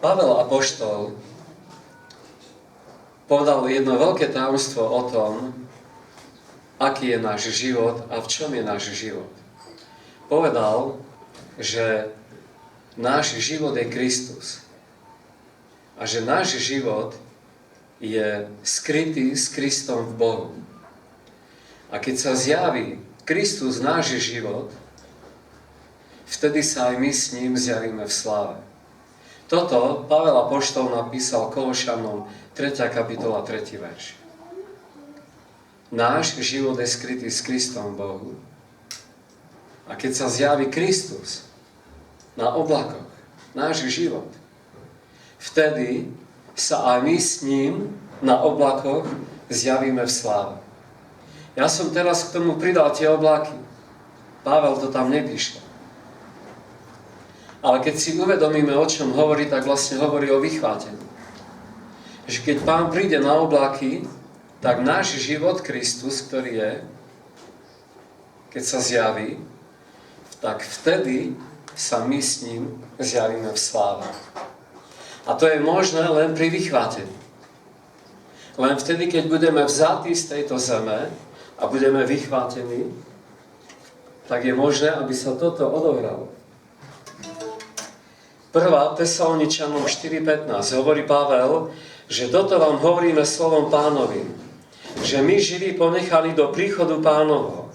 Pavel apoštol povedal jedno veľké tajomstvo o tom, aký je náš život a v čom je náš život. Povedal, že náš život je Kristus a že náš život je skrytý s Kristom v Bohu. A keď sa zjaví Kristus náš život, vtedy sa aj my s ním zjavíme v sláve. Toto Pavel apoštol napísal Kološanom 3. kapitola 3. verš. Náš život je skrytý s Kristom v Bohu. A keď sa zjaví Kristus na oblakoch, náš život, vtedy sa aj my s ním na oblakoch zjavíme v sláve. Ja som teraz k tomu pridal tie oblaky. Pavel to tam nepíše. Ale keď si uvedomíme, o čom hovorí, tak vlastne hovorí o vychvátení. Že keď Pán príde na oblaky, tak náš život, Kristus, ktorý je, keď sa zjaví, tak vtedy sa my s ním zjavíme v sláve. A to je možné len pri vychvátení. Len vtedy, keď budeme vzatí z tejto zeme a budeme vychvátení, tak je možné, aby sa toto odohralo. 1. Tesaloničanom 4.15 hovorí Pavel, že toto vám hovoríme slovom Pánovým, že my živí ponechali do príchodu Pánovho,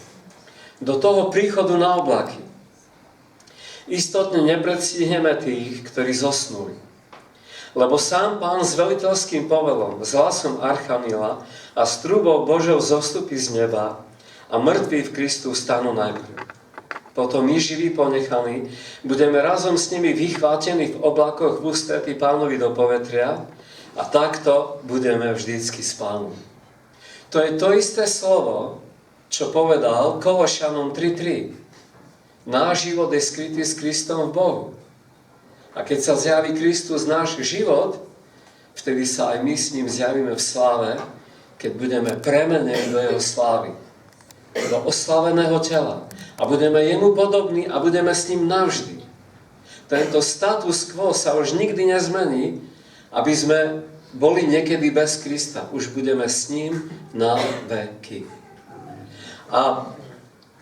do toho príchodu na oblaky. Istotne nepredstihneme tých, ktorí zosnuli. Lebo sám Pán s veliteľským povelom, s hlasom Archanila a s trúbou Božou zostupí z neba a mŕtvi v Kristu stanú najprv. Potom my živí ponechaní, budeme razom s nimi vychvátení v oblakoch v ústretí Pánovi do povetria a takto budeme vždycky s Pánom. To je to isté slovo, čo povedal Kološanom 3.3. Náš život je skrytý s Kristom v Bohu. A keď sa zjaví Kristus náš život, vtedy sa aj my s ním zjavíme v sláve, keď budeme premenení do jeho slávy, do oslaveného tela. A budeme jemu podobní a budeme s ním navždy. Tento status quo sa už nikdy nezmení, aby sme boli niekedy bez Krista. Už budeme s ním na veky. A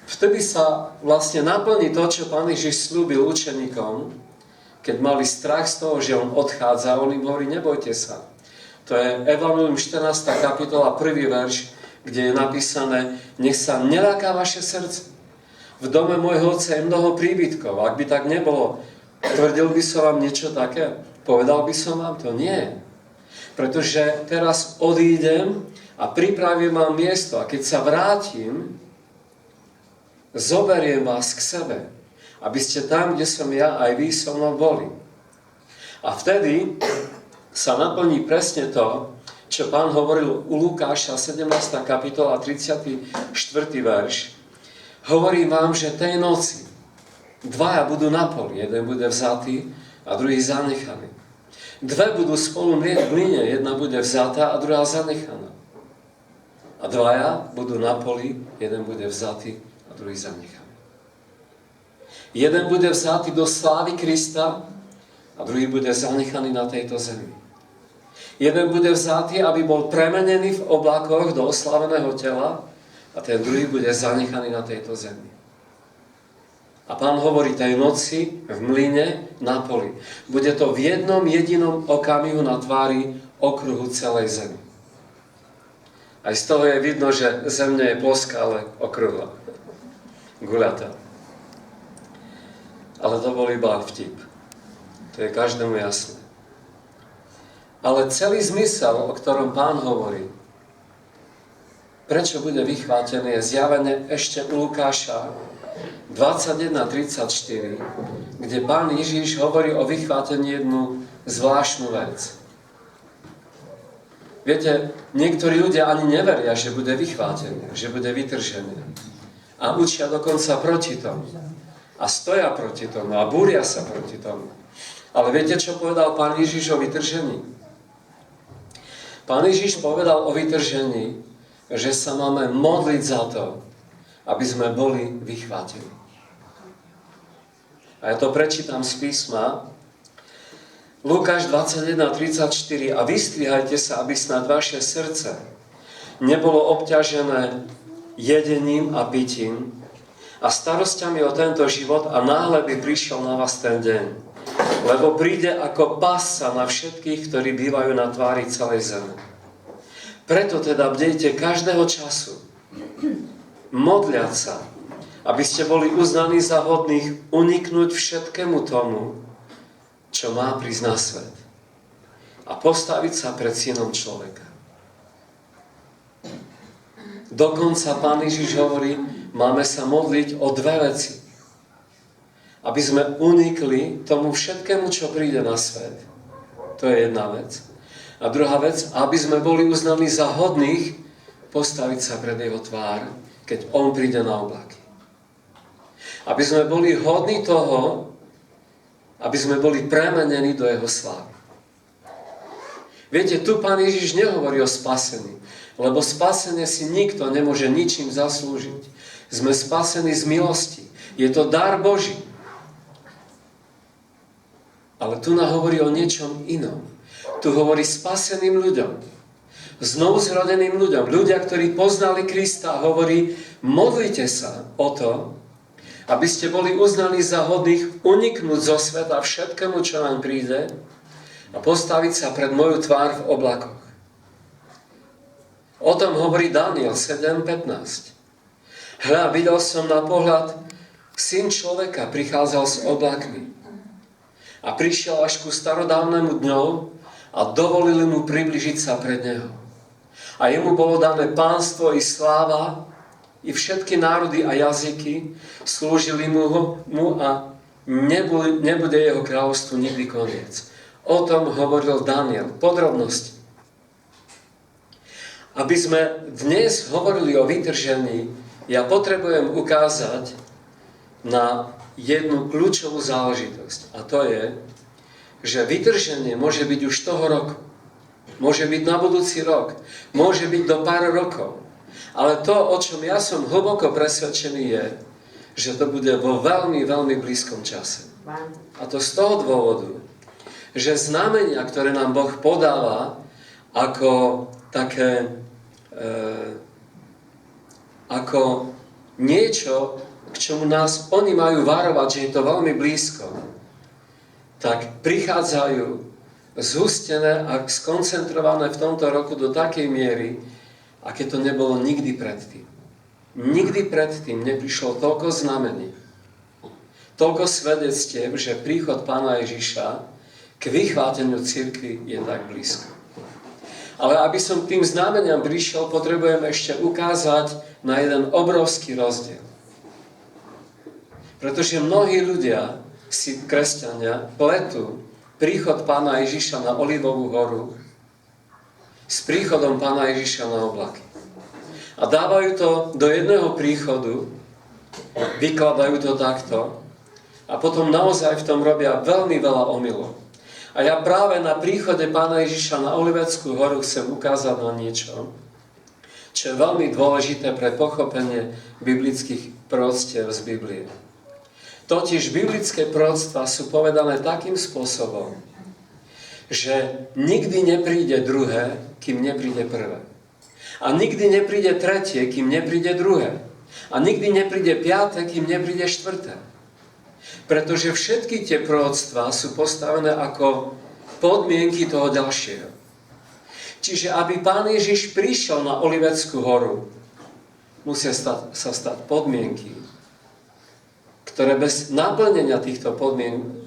vtedy sa vlastne naplní to, čo Pán Ježiš slúbil učeníkom, keď mali strach z toho, že on odchádza, on im hovorí, nebojte sa. To je Evangelium 14. kapitola, 1. verš, kde je napísané, nech sa neľaká vaše srdce. V dome môjho Otca je mnoho príbytkov. Ak by tak nebolo, tvrdil by som vám niečo také? Povedal by som vám to? Nie. Pretože teraz odídem a pripravím vám miesto. A keď sa vrátim, zoberiem vás k sebe. Aby ste tam, kde som ja, aj vy so mnou boli. A vtedy sa naplní presne to, čo Pán hovoril u Lukáša, 17. kapitola, 34. verš. Hovorím vám, že tej noci dvaja budú na poli. Jeden bude vzatý a druhý zanechaný. Dve budú spolu mlieť v mlyne. Jedna bude vzatá a druhá zanechaná. A dvaja budú na poli. Jeden bude vzatý a druhý zanechaný. Jeden bude vzatý do slávy Krista a druhý bude zanechaný na tejto zemi. Jeden bude vzatý, aby bol premenený v oblakoch do oslaveného tela a ten druhý bude zanechaný na tejto zemi. A Pán hovorí tej noci v mlyne na poli. Bude to v jednom jedinom okamihu na tvári okruhu celej zemi. Aj z toho je vidno, že zem nie je ploská, ale okrúhla. Guľatá. Ale to bol iba vtip. To je každému jasné. Ale celý zmysel, o ktorom Pán hovorí, prečo bude vychvátený, je zjavené ešte u Lukáša 21.34, kde Pán Ježiš hovorí o vychvátení jednu zvláštnu vec. Viete, niektorí ľudia ani neveria, že bude vychvátený, že bude vytržený. A učia dokonca proti tomu. A stoja proti tomu a búria sa proti tomu. Ale viete, čo povedal Pán Ježiš o vytržení? Pán Ježiš povedal o vytržení, že sa máme modliť za to, aby sme boli vychvátení. A ja to prečítam z písma. Lukáš 21:34 a vystrihajte sa, aby snad vaše srdce nebolo obťažené jedením a pitím a starosťami o tento život a náhle by prišiel na vás ten deň. Lebo príde ako pásca na všetkých, ktorí bývajú na tvári celej zeme. Preto teda bdejte každého času, modliať sa, aby ste boli uznaní za hodných uniknúť všetkému tomu, čo má prísť na svet a postaviť sa pred Synom človeka. Dokonca Pán Ježiš hovorí, máme sa modliť o dve veci. Aby sme unikli tomu všetkému, čo príde na svet. To je jedna vec. A druhá vec, aby sme boli uznaní za hodných postaviť sa pred jeho tvár, keď on príde na oblaky. Aby sme boli hodní toho, aby sme boli premenení do jeho slávy. Viete, tu Pán Ježiš nehovorí o spasení, lebo spasenie si nikto nemôže ničím zaslúžiť. Sme spasení z milosti. Je to dar Boží. Ale tu nám hovorí o niečom inom. Tu hovorí spaseným ľuďom. Znovu zrodeným ľuďom. Ľudia, ktorí poznali Krista, hovorí, modlite sa o to, aby ste boli uznaní za hodných uniknúť zo sveta všetkému, čo nám príde a postaviť sa pred moju tvár v oblakoch. O tom hovorí Daniel 7:15. Hľa, videl som na pohľad, Syn človeka prichádzal s oblakmi a prišiel až ku starodávnemu dňu a dovolili mu približiť sa pred neho. A jemu bolo dané pánstvo i sláva, i všetky národy a jazyky slúžili mu a nebude jeho kráľovstvu nikdy koniec. O tom hovoril Daniel. Podrobnosti. Aby sme dnes hovorili o vytržení, ja potrebujem ukázať na jednu kľúčovú záležitosť. A to je, že vytrženie môže byť už toho roku. Môže byť na budúci rok. Môže byť do pár rokov. Ale to, o čom ja som hlboko presvedčený, je, že to bude vo veľmi, veľmi blízkom čase. A to z toho dôvodu, že znamenia, ktoré nám Boh podáva ako také, ako niečo, k čomu nás oni majú varovať, že je to veľmi blízko, tak prichádzajú zhustené a skoncentrované v tomto roku do takej miery, aké to nebolo nikdy predtým. Nikdy predtým neprišlo toľko znamení, toľko svedectiev, že príchod Pána Ježiša k vychváteniu cirkvi je tak blízko. Ale aby som k tým znameniam prišiel, potrebujem ešte ukázať na jeden obrovský rozdiel. Pretože mnohí ľudia, si kresťania, pletú príchod Pána Ježiša na Olivovú horu s príchodom Pána Ježiša na oblaky. A dávajú to do jedného príchodu, vykladajú to takto a potom naozaj v tom robia veľmi veľa omylov. A ja práve na príchode Pána Ježiša na Oliveckú horu chcem ukázať na niečo, čo je veľmi dôležité pre pochopenie biblických proroctiev z Biblie. Totiž biblické proroctvá sú povedané takým spôsobom, že nikdy nepríde druhé, kým nepríde prvé. A nikdy nepríde tretie, kým nepríde druhé. A nikdy nepríde piate, kým nepríde štvrté. Pretože všetky tie proroctvá sú postavené ako podmienky toho ďalšieho. Čiže aby Pán Ježiš prišiel na Oliveckú horu, musia sa stať podmienky, ktoré bez naplnenia týchto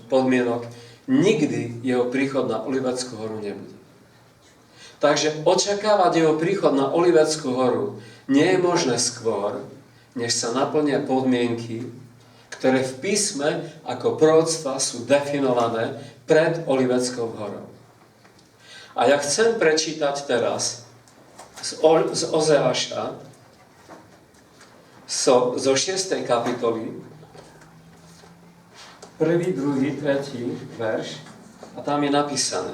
podmienok nikdy jeho príchod na Oliveckú horu nebude. Takže očakávať jeho príchod na Oliveckú horu nie je možné skôr, než sa naplnia podmienky, ktoré v písme ako proroctvá sú definované pred Oliveckou horou. A ja chcem prečítať teraz z Ozeáša zo 6. kapitoly 1., 2., 3. verš a tam je napísané: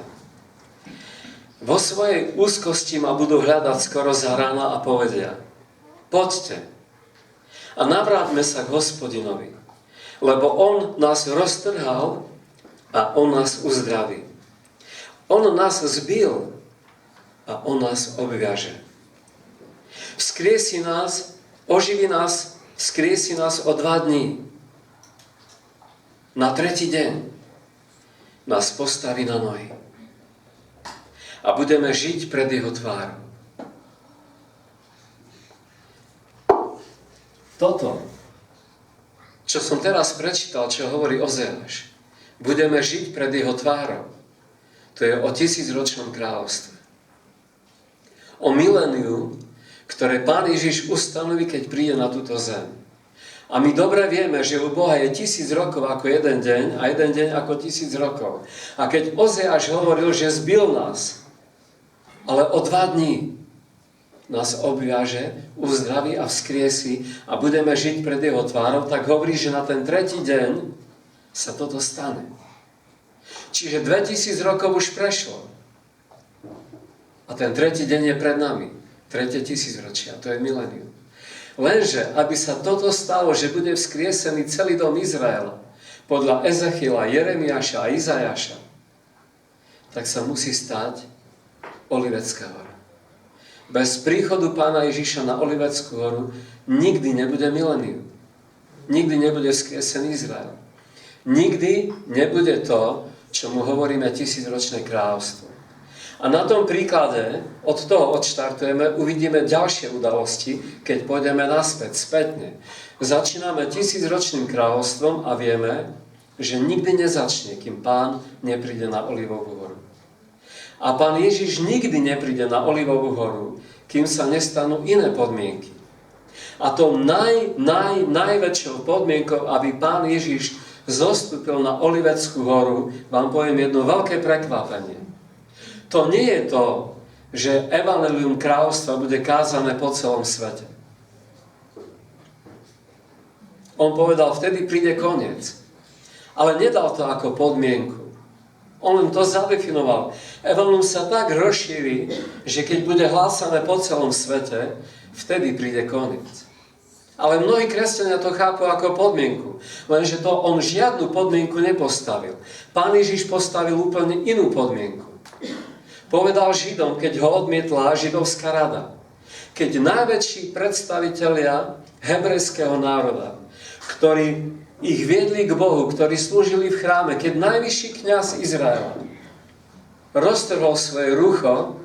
Vo svojej úzkosti ma budú hľadať skoro za rána a povedia: Poďte a navráťme sa k Hospodinovi, lebo on nás roztrhal a on nás uzdraví. On nás zbil a on nás obviaže. Vzkriesi nás, oživí nás, vzkriesi nás o 2 dní. Na 3. deň nás postaví na nohy. A budeme žiť pred jeho tvárou. Toto, čo som teraz prečítal, čo hovorí Ozeáš, budeme žiť pred jeho tvárou. To je o 1000-ročnom kráľovstve. O miléniu, ktoré Pán Ježiš ustanoví, keď príde na túto zem. A my dobre vieme, že u Boha je 1000 rokov ako jeden deň a jeden deň ako 1000 rokov. A keď Ozeáš hovoril, že zbil nás, ale o 2 dní nás obviaže, uzdraví a vzkriesi a budeme žiť pred jeho tvárou, tak hovorí, že na ten 3. deň sa toto stane. Čiže 2000 rokov už prešlo. A ten 3. deň je pred nami. 3. tisícročia, to je milénium. Lenže, aby sa toto stalo, že bude vzkriesený celý dom Izraela, podľa Ezechiela, Jeremiáša a Izajaša, tak sa musí stať Olivecká hora. Bez príchodu Pána Ježiša na Oliveckú horu nikdy nebude milénium. Nikdy nebude vzkriesený Izrael. Nikdy nebude to, čo mu hovoríme 1000-ročné kráľovstvo. A na tom príklade, od toho odštartujeme, uvidíme ďalšie udalosti, keď pôjdeme naspäť, spätne. Začíname 1000-ročným kráľovstvom a vieme, že nikdy nezačne, kým Pán nepríde na Olivovú horu. A Pán Ježiš nikdy nepríde na Olivovú horu, kým sa nestanú iné podmienky. A to najväčšou podmienkou, aby Pán Ježiš zostúpil na Oliveckú horu, vám poviem jedno veľké prekvapenie. To nie je to, že evanjelium kráľovstva bude kázané po celom svete. On povedal, vtedy príde koniec. Ale nedal to ako podmienku. On len to zadefinoval. Evanjelium sa tak rozšíri, že keď bude hlásané po celom svete, vtedy príde koniec. Ale mnohí kresťania to chápu ako podmienku. Lenže to on žiadnu podmienku nepostavil. Pán Ježiš postavil úplne inú podmienku. Povedal Židom, keď ho odmietla židovská rada. Keď najväčší predstavitelia hebrejského národa, ktorí ich viedli k Bohu, ktorí slúžili v chráme, keď najvyšší kňaz Izraela roztrhol svoje rucho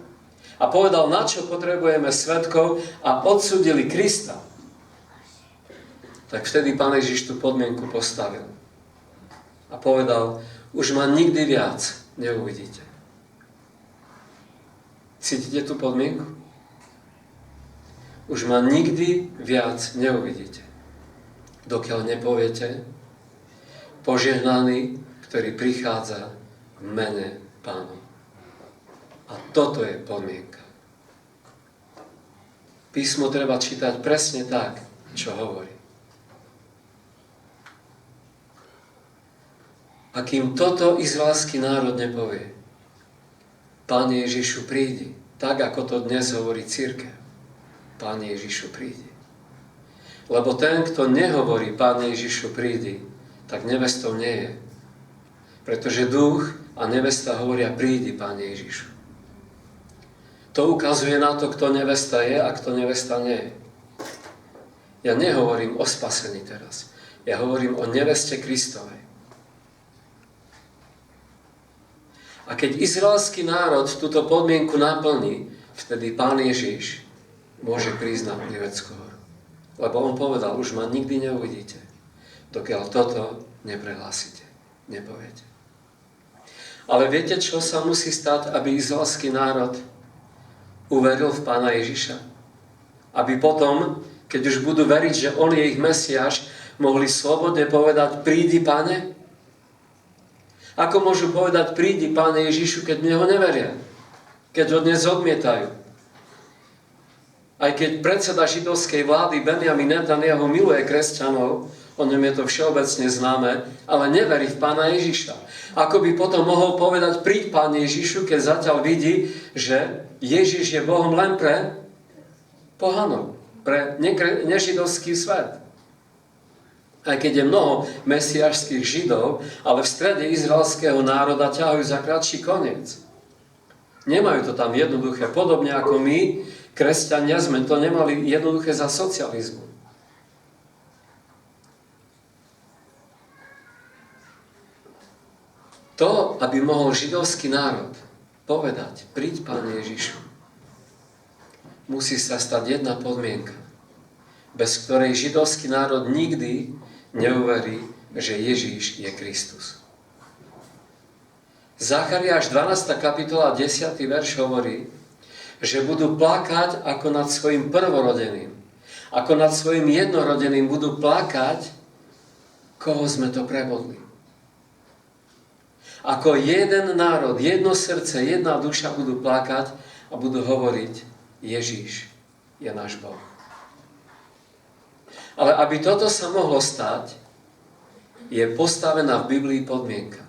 a povedal, na čo potrebujeme svedkov a odsúdili Krista, tak vtedy Pán Ježiš tú podmienku postavil. A povedal, už ma nikdy viac neuvidíte. Cítite tú podmienku? Už ma nikdy viac neuvidíte. Dokiaľ nepoviete, požehnaný, ktorý prichádza v mene Pánu. A toto je podmienka. Písmo treba čítať presne tak, čo hovorí. A kým toto izraelský národ nepovie, Pane Ježišu, prídi, tak ako to dnes hovorí cirkev. Pane Ježišu, prídi. Lebo ten, kto nehovorí Pane Ježišu, prídi, tak nevestou nie je. Pretože duch a nevesta hovoria, prídi, Pane Ježišu. To ukazuje na to, kto nevesta je a kto nevesta nie je. Ja nehovorím o spasení teraz. Ja hovorím o neveste Kristovej. A keď izraelský národ túto podmienku naplní, vtedy Pán Ježiš môže prísť na Oliveckú horu. Lebo on povedal, už ma nikdy neuvidíte, dokiaľ toto neprehlásite, nepoviete. Ale viete, čo sa musí stať, aby izraelský národ uveril v Pána Ježiša? Aby potom, keď už budú veriť, že on je ich Mesiáš, mohli slobodne povedať, prídi, Pane? Ako môžu povedať, prídi, Páne Ježišu, keď mne ho neveria? Keď ho dnes odmietajú? Aj keď predseda židovskej vlády Benjamin Netanjahu miluje kresťanov, o ňom je to všeobecne známe, ale neverí v Pána Ježiša. Ako by potom mohol povedať, príď, Páne Ježišu, keď zatiaľ vidí, že Ježiš je Bohom len pre pohanov, pre nežidovský svet. Aj keď je mnoho mesiášských židov, ale v strede izraelského národa ťahajú za kratší koniec. Nemajú to tam jednoduché. Podobne ako my, kresťania, sme to nemali jednoduché za socializmu. To, aby mohol židovský národ povedať, príď, Pane Ježišu, musí sa stať jedna podmienka, bez ktorej židovský národ nikdy neuverí, že Ježíš je Kristus. Zachariáš 12. kapitola 10. verš hovorí, že budú plakať ako nad svojim prvorodeným. Ako nad svojim jednorodeným budú plakať, koho sme to prebodli. Ako jeden národ, jedno srdce, jedna duša budú plakať a budú hovoriť, Ježíš je náš Boh. Ale aby toto sa mohlo stať, je postavená v Biblii podmienka.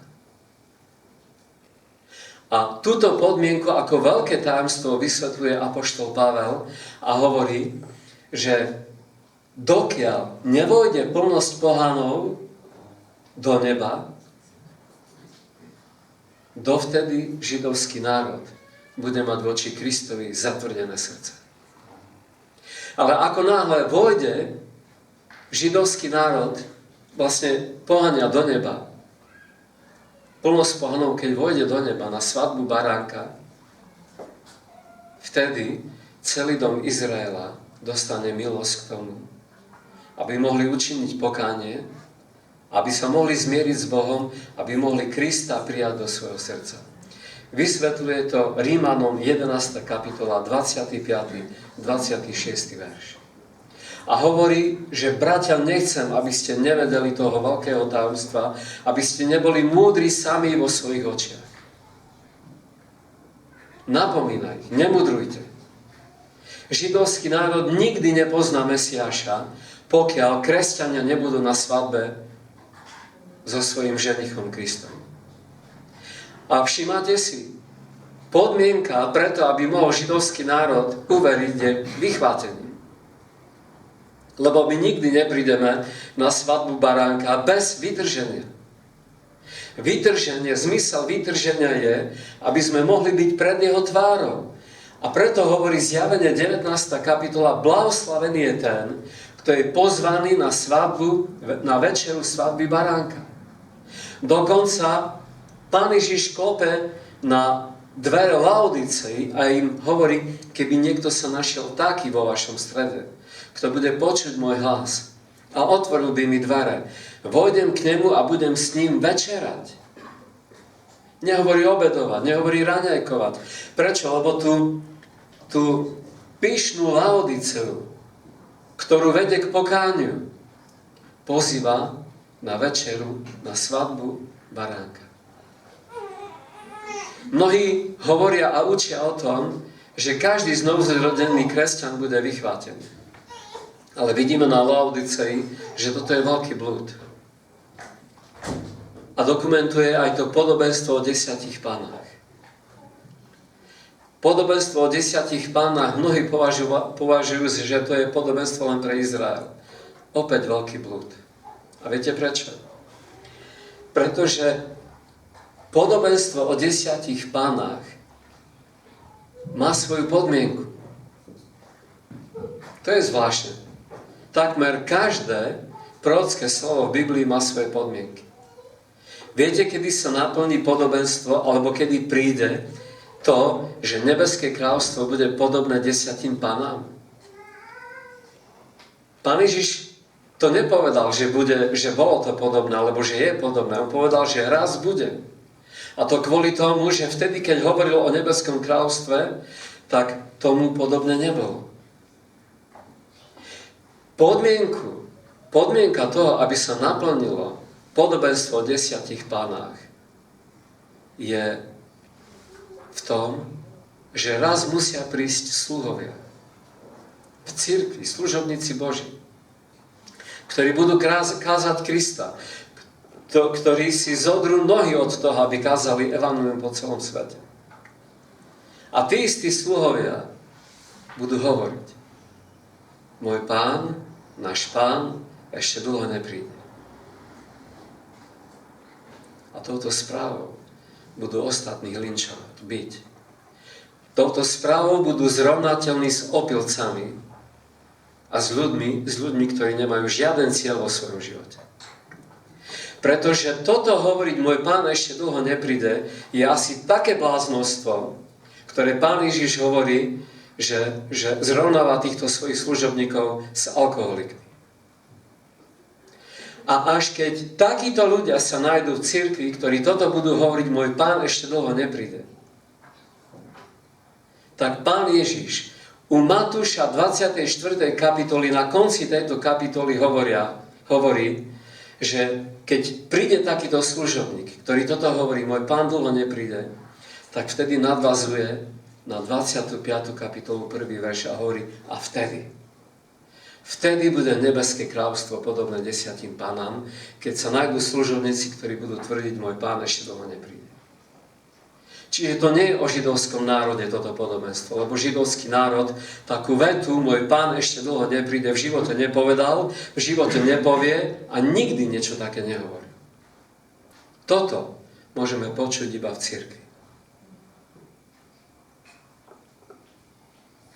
A túto podmienku ako veľké tajomstvo vysvetľuje apoštol Pavel a hovorí, že dokiaľ nevojde plnosť pohanov do neba, dovtedy židovský národ bude mať voči Kristovi zatvrdené srdce. Ale ako náhle vojde židovský národ, vlastne pohania do neba, plnosť pohanov, keď vojde do neba na svadbu baránka, vtedy celý dom Izraela dostane milosť k tomu, aby mohli učiniť pokánie, aby sa mohli zmieriť s Bohom, aby mohli Krista prijať do svojho srdca. Vysvetľuje to Rímanom 11. kapitola 25. 26. verš. A hovorí, že bratia, nechcem, aby ste nevedeli toho veľkého tajomstva, aby ste neboli múdri sami vo svojich očiach. Napomínaj, nemudrujte. Židovský národ nikdy nepozná Mesiáša, pokiaľ kresťania nebudú na svadbe so svojím ženichom Kristom. A všimate si, podmienka preto, aby mohol židovský národ uveriť, je vychvátenie. Lebo my nikdy neprídeme na svadbu baránka bez vytrženia. Vytrženie, zmysel vytrženia je, aby sme mohli byť pred jeho tvárou. A preto hovorí Zjavenie 19. kapitola, blahoslavený je ten, kto je pozvaný na svadbu, na večeru svadby baránka. Dokonca Pán Ježiš klope na dvere Laodicei a im hovorí, keby niekto sa našiel taký vo vašom strede, kto bude počuť môj hlas a otvoril by mi dvere, vojdem k nemu a budem s ním večerať. Nehovorí obedovať, nehovorí raňajkovať. Prečo? Lebo tú pyšnú Laodiceu, ktorú vedie k pokániu, pozýva na večeru, na svadbu baránka. Mnohí hovoria a učia o tom, že každý znovuzrodený kresťan bude vychvátený. Ale vidíme na Laodicei, že toto je veľký blúd. A dokumentuje aj to podobenstvo o 10 pánach. Podobenstvo o 10 pánach mnohí považujú, že to je podobenstvo len pre Izrael. Opäť veľký blúd. A viete prečo? Pretože podobenstvo o 10 pánach má svoju podmienku. To je zvláštne. Takmer každé prorocké slovo v Biblii má svoje podmienky. Viete, kedy sa naplní podobenstvo, alebo kedy príde to, že nebeské kráľovstvo bude podobné 10 pánám? Pán Ježiš to nepovedal, že bolo to podobné, alebo že je podobné. On povedal, že raz bude. A to kvôli tomu, že vtedy, keď hovoril o nebeskom kráľovstve, tak tomu podobné nebolo. Podmienka toho, aby sa naplnilo podobenstvo o 10 pánach, je v tom, že raz musia prísť sluhovia v cirkvi, služobníci Boží, ktorí budú kázať Krista, ktorí si zodrú nohy od toho, aby kázali evanjelium po celom svete. A tí istí sluhovia budú hovoriť, môj pán, náš pán, ešte dlho nepríde. A touto správou budú ostatných linčovať, byť. touto správou budú zrovnateľní s opilcami a s ľuďmi, ktorí nemajú žiaden cieľ vo svojom živote. Pretože toto hovoriť môj Pán ešte dlho nepríde, je asi také bláznostvo, ktoré Pán Ježiš hovorí, že zrovnáva týchto svojich služobníkov s alkoholikmi. A až keď takíto ľudia sa nájdú v cirkvi, ktorí toto budú hovoriť, môj Pán ešte dlho nepríde, tak Pán Ježiš u Matúša 24. kapitoly, na konci tejto kapitoly hovorí, že keď príde takýto služobník, ktorý toto hovorí, môj Pán dlho nepríde, tak vtedy nadvazuje na 25. kapitolu 1. verš a hovorí, a vtedy bude nebeské kráľovstvo podobné 10 panám, keď sa nájdú služobníci, ktorí budú tvrdiť, môj Pán ešte dlho nepríde. Čiže to nie je o židovskom národe toto podobenstvo, lebo židovský národ takú vetu, môj Pán ešte dlho nepríde, v živote nepovedal, v živote nepovie a nikdy niečo také nehovorí. Toto môžeme počuť iba v cirkvi.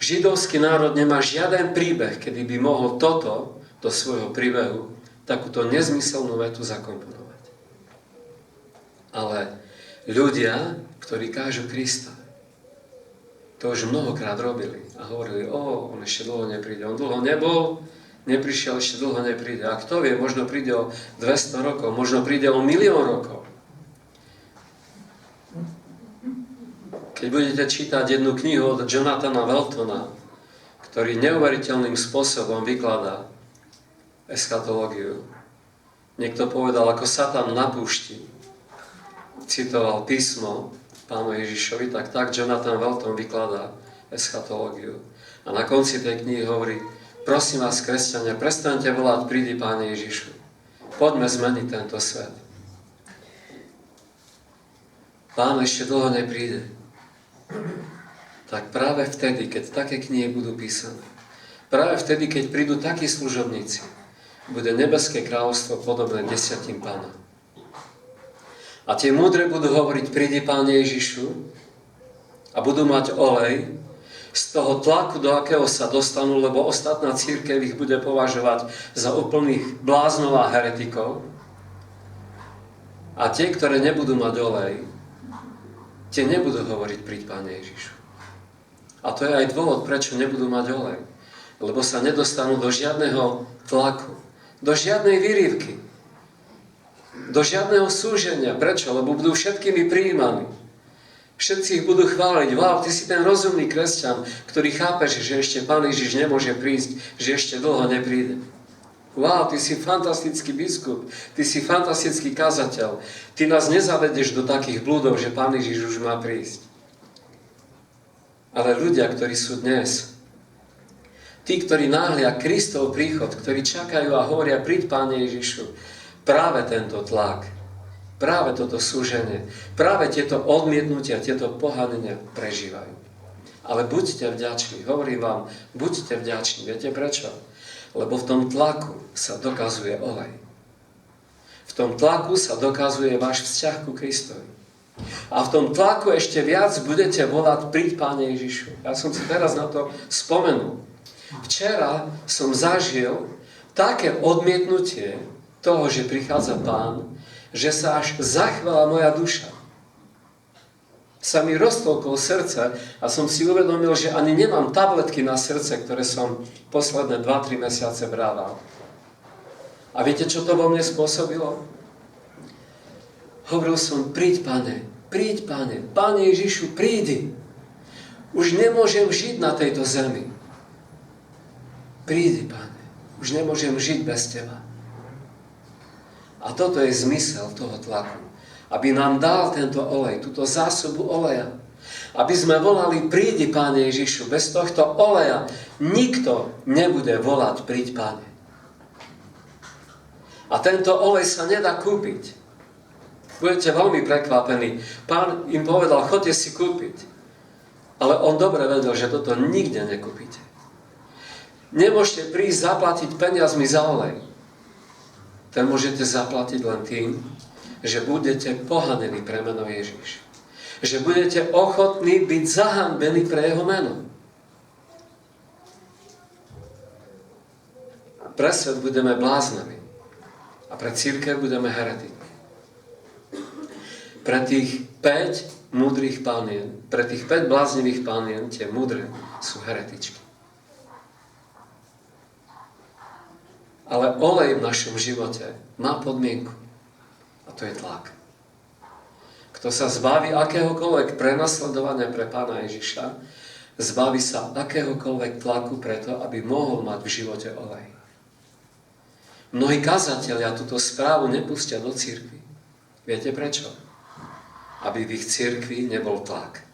Židovský národ nemá žiaden príbeh, kedy by mohol toto do svojho príbehu, takúto nezmyselnú vetu zakomponovať. Ale ľudia, ktorí kážu Krista, to už mnohokrát robili a hovorili, on ešte dlho nepríde, on dlho nebol, neprišiel, ešte dlho nepríde. A kto vie, možno príde o 200 rokov, možno príde o 1 000 000 rokov. Keď budete čítať jednu knihu od Jonathana Weltona, ktorý neuveriteľným spôsobom vykladá eschatológiu, niekto povedal, ako Satan na púšti citoval písmo Pánu Ježišovi, tak Jonathan Welton vykladá eschatológiu. A na konci tej knihy hovorí, prosím vás, kresťania, prestaňte volať, prídi Páne Ježišu. Poďme zmeniť tento svet. Pán ešte dlho nepríde. Tak práve vtedy, keď také knihy budú písané, práve vtedy, keď prídu takí služobníci, bude nebeské kráľovstvo podobné 10 panám. A tie múdre budú hovoriť, prídi Páne Ježišu, a budú mať olej z toho tlaku, do akého sa dostanú, lebo ostatná cirkev ich bude považovať za úplných bláznov a heretikov. A tie, ktoré nebudú mať olej, tie nebudú hovoriť, príď Páne Ježišu. A to je aj dôvod, prečo nebudú mať olej. Lebo sa nedostanú do žiadneho tlaku, do žiadnej výrivky, do žiadneho súženia. Prečo? Lebo budú všetkými prijímaní. Všetci ich budú chváliť. Wow, ty si ten rozumný kresťan, ktorý chápeš, že ešte Pán Ježiš nemôže prísť, že ešte dlho nepríde. Wow, ty si fantastický biskup, ty si fantastický kazateľ. Ty nás nezavedeš do takých blúdov, že Pán Ježiš už má prísť. Ale ľudia, ktorí sú dnes, tí, ktorí náhlia Kristov príchod, ktorí čakajú a hovoria, príď Páne Ježišu, práve tento tlak, práve toto súženie, práve tieto odmietnutia, tieto pohanenia prežívajú. Ale buďte vďační, hovorím vám, buďte vďační. Viete prečo? Lebo v tom tlaku sa dokazuje olej. V tom tlaku sa dokazuje váš vzťah ku Kristovi. A v tom tlaku ešte viac budete volať, príď Páne Ježišu. Ja som si teraz na to spomenul. Včera som zažil také odmietnutie toho, že prichádza Pán, že sa až zachvala moja duša. Sa mi roztolklo srdce a som si uvedomil, že ani nemám tabletky na srdce, ktoré som posledné 2-3 mesiace brával. A viete, čo to vo mne spôsobilo? Hovoril som, príď Pane, Pane Ježišu, prídi. Už nemôžem žiť na tejto zemi. Prídi, Pane, už nemôžem žiť bez Teba. A toto je zmysel toho tlaku. Aby nám dal tento olej, túto zásobu oleja. Aby sme volali, prídi Páne Ježišu. Bez tohto oleja nikto nebude volať, príď Páne. A tento olej sa nedá kúpiť. Budete veľmi prekvapení. Pán im povedal, choďte si kúpiť. Ale on dobre vedel, že toto nikde nekúpite. Nemôžete prísť zaplatiť peniazmi za olej. Ten môžete zaplatiť len tým, že budete pohanení pre meno Ježiš. Že budete ochotní byť zahanbení pre jeho meno. Pre svet budeme bláznami. A pre cirkev budeme heretiky. Pre tých 5 múdrych panien, pre tých 5 bláznivých panien, tie múdre sú heretičky. Ale olej v našom živote má podmienku. A to je tlak. Kto sa zbaví akéhokoľvek prenasledovania pre Pána Ježiša, zbaví sa akéhokoľvek tlaku preto, aby mohol mať v živote olej. Mnohí kazatelia túto správu nepustia do cirkvi. Viete prečo? Aby v ich cirkvi nebol tlak.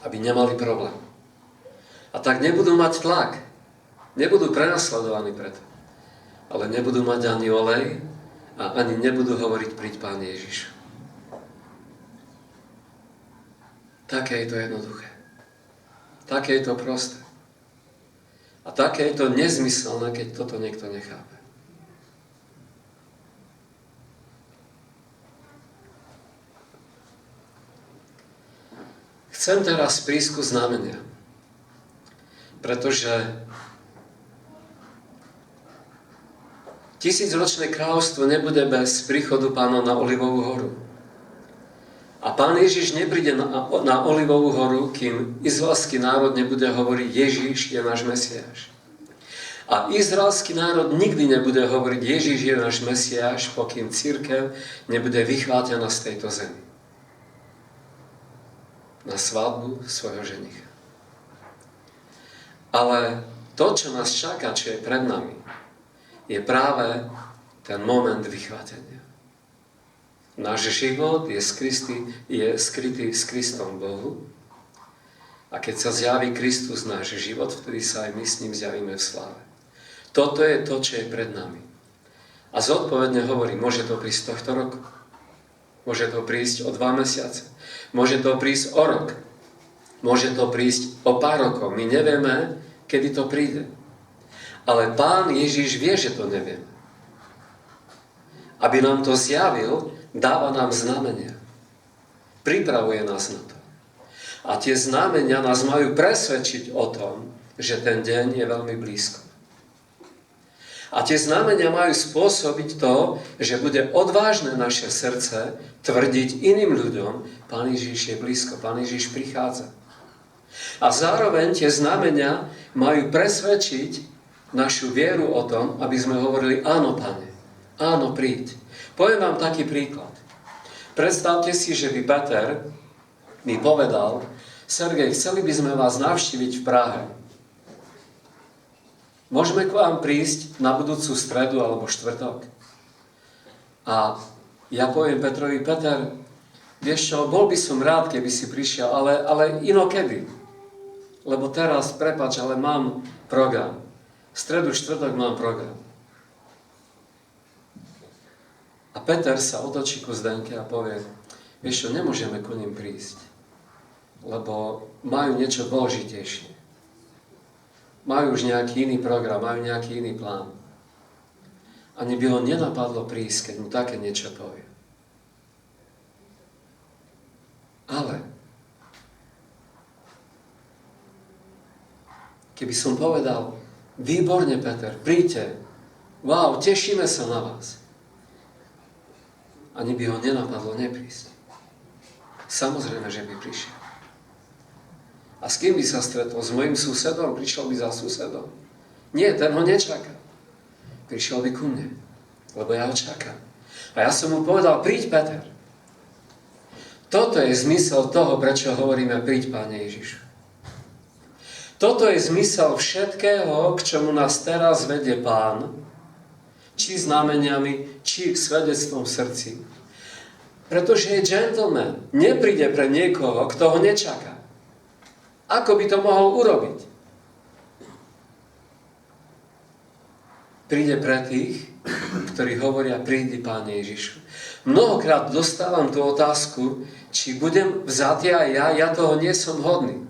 Aby nemali problém. A tak nebudú mať tlak. Nebudú prenasledovaní preto. Ale nebudú mať ani olej a ani nebudú hovoriť príď Pán Ježiš. Také je to jednoduché. Také je to prosté. A také je to nezmyselné, keď toto niekto nechápe. Chcem teraz prísť ku znamenia. Pretože tisícročné kráľovstvo nebude bez príchodu Pána na Olivovú horu. A Pán Ježiš nepríde na Olivovú horu, kým izraelský národ nebude hovoriť Ježiš je náš Mesiáš. A izraelský národ nikdy nebude hovoriť Ježiš je náš Mesiáš, pokým cirkev nebude vychvátená z tejto zemi. Na svadbu svojho ženicha. Ale to, čo nás čaká, čo je pred nami, je práve ten moment vychvátenia. Náš život je skrytý s Kristom Bohu. A keď sa zjaví Kristus náš život, vtedy sa aj my s ním zjavíme v sláve. Toto je to, čo je pred nami. A zodpovedne hovorí, môže to prísť tohto roku. Môže to prísť o 2 mesiace. Môže to prísť o rok. Môže to prísť o pár rokov. My nevieme, kedy to príde. Ale Pán Ježiš vie, že to nevieme. Aby nám to zjavil, dáva nám znamenia. Pripravuje nás na to. A tie znamenia nás majú presvedčiť o tom, že ten deň je veľmi blízko. A tie znamenia majú spôsobiť to, že bude odvážne naše srdce tvrdiť iným ľuďom, Pán Ježiš je blízko, Pán Ježiš prichádza. A zároveň tie znamenia majú presvedčiť našu vieru o tom, aby sme hovorili áno, Pane, áno, príď. Poviem vám taký príklad. Predstavte si, že by Peter mi povedal, Sergej, chceli by sme vás navštíviť v Prahe. Môžeme k vám prísť na budúcu stredu alebo štvrtok. A ja poviem Petrovi, Peter, vieš čo, bol by som rád, keby si prišiel, ale inokedy. Lebo teraz, prepáč, ale mám program. V stredu, štvrtok mám program. A Peter sa otočí ku Zdenke a povie, vieš čo, nemôžeme ku ním prísť, lebo majú niečo dôležitejšie. Majú už nejaký iný program, majú nejaký iný plán. Ani by ho nenapadlo prísť, keď mu také niečo povie. Ale keby som povedal, výborne, Peter, príďte, wow, tešíme sa na vás. Ani by ho nenapadlo neprísť. Samozrejme, že by prišiel. A s kým by sa stretol? S mojím susedom? Prišiel by za susedom? Nie, ten ho nečaká. Prišiel by ku mne, lebo ja ho čakám. A ja som mu povedal, príď, Peter. Toto je zmysel toho, prečo hovoríme, príď, Páne Ježišu. Toto je zmysel všetkého, k čomu nás teraz vedie Pán, či znameniami, či svedectvom v srdci. Pretože je gentleman. Nepríde pre niekoho, kto ho nečaká. Ako by to mohol urobiť? Príde pre tých, ktorí hovoria, prídi, Páne Ježišu. Mnohokrát dostávam tú otázku, či budem vzatý aj ja toho nie som hodný.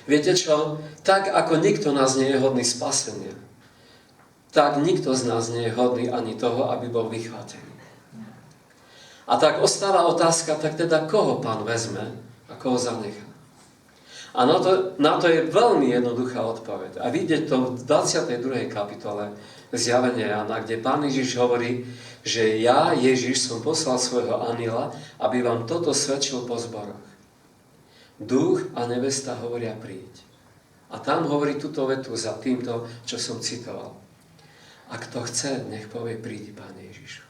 Viete čo? Tak ako nikto nás nie je hodný spasenia, tak nikto z nás nie je hodný ani toho, aby bol vychvátený. A tak ostáva otázka, tak teda koho Pán vezme a koho zanechá. A na to je veľmi jednoduchá odpoveď. A vidieť to v 22. kapitole Zjavenia Jána, kde Pán Ježiš hovorí, že ja, Ježiš, som poslal svojho anjela, aby vám toto svedčil po zboroch. Duch a nevesta hovoria príď. A tam hovorí túto vetu za týmto, čo som citoval. A kto chce, nech povie, prídi, Pane Ježišu.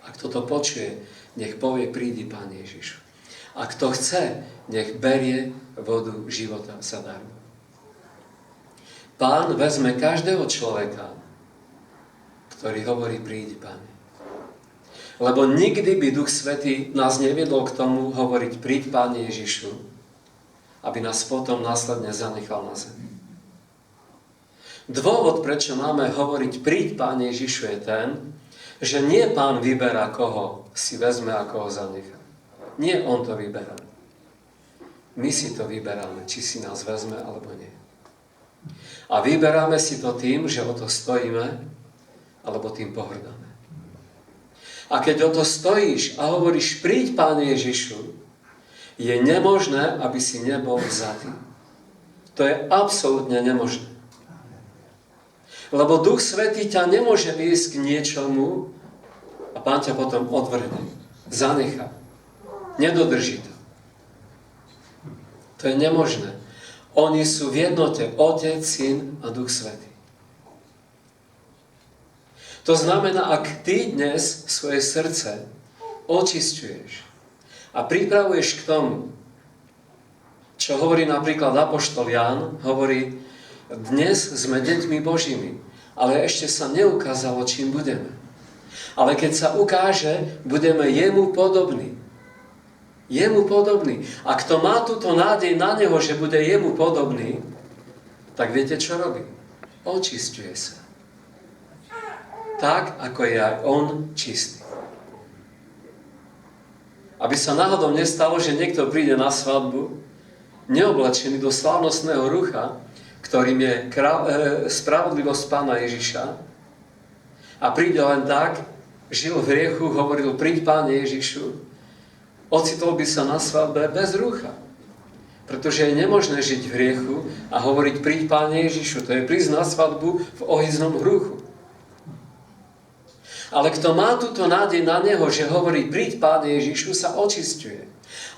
A kto to počuje, nech povie, prídi, Pane Ježišu. A kto chce, nech berie vodu života zadarmo. Pán vezme každého človeka, ktorý hovorí, prídi, Pane. Lebo nikdy by Duch Svätý nás neviedol k tomu hovoriť, príď, Pane Ježišu, aby nás potom následne zanechal na zemi. Dôvod, prečo máme hovoriť, príď, Pane Ježišu, je ten, že nie Pán vyberá, koho si vezme a koho zanechá. Nie on to vyberá. My si to vyberáme, či si nás vezme, alebo nie. A vyberáme si to tým, že o to stojíme, alebo tým pohrdáme. A keď o to stojíš a hovoríš, príď, Páne Ježišu, je nemožné, aby si nebol vzatý. To je absolútne nemožné. Lebo Duch Svätý ťa nemôže viesť k niečomu a Pán ťa potom odvrhne, zanechá, nedodrží to. To je nemožné. Oni sú v jednote, Otec, Syn a Duch Svätý. To znamená, ak ty dnes svoje srdce očisťuješ a pripravuješ k tomu, čo hovorí napríklad apoštol Ján, hovorí, dnes sme deťmi Božími, ale ešte sa neukázalo, čím budeme. Ale keď sa ukáže, budeme jemu podobní. Jemu podobný. A kto má túto nádej na neho, že bude jemu podobný, tak viete, čo robí? Očisťuje sa. Tak, ako je aj on čistý. Aby sa náhodou nestalo, že niekto príde na svadbu, neoblečený do slávnostného rucha, ktorým je spravodlivosť Pána Ježiša, a príde len tak, žil v hriechu, hovoril, príď, Páne Ježišu, ocitol by sa na svadbe bez rucha. Pretože je nemožné žiť v hriechu a hovoriť, príď, Páne Ježišu, to je prísť na svadbu v ohyznom ruchu. Ale kto má túto nádej na neho, že hovorí, príď, Páne Ježišu, sa očisťuje.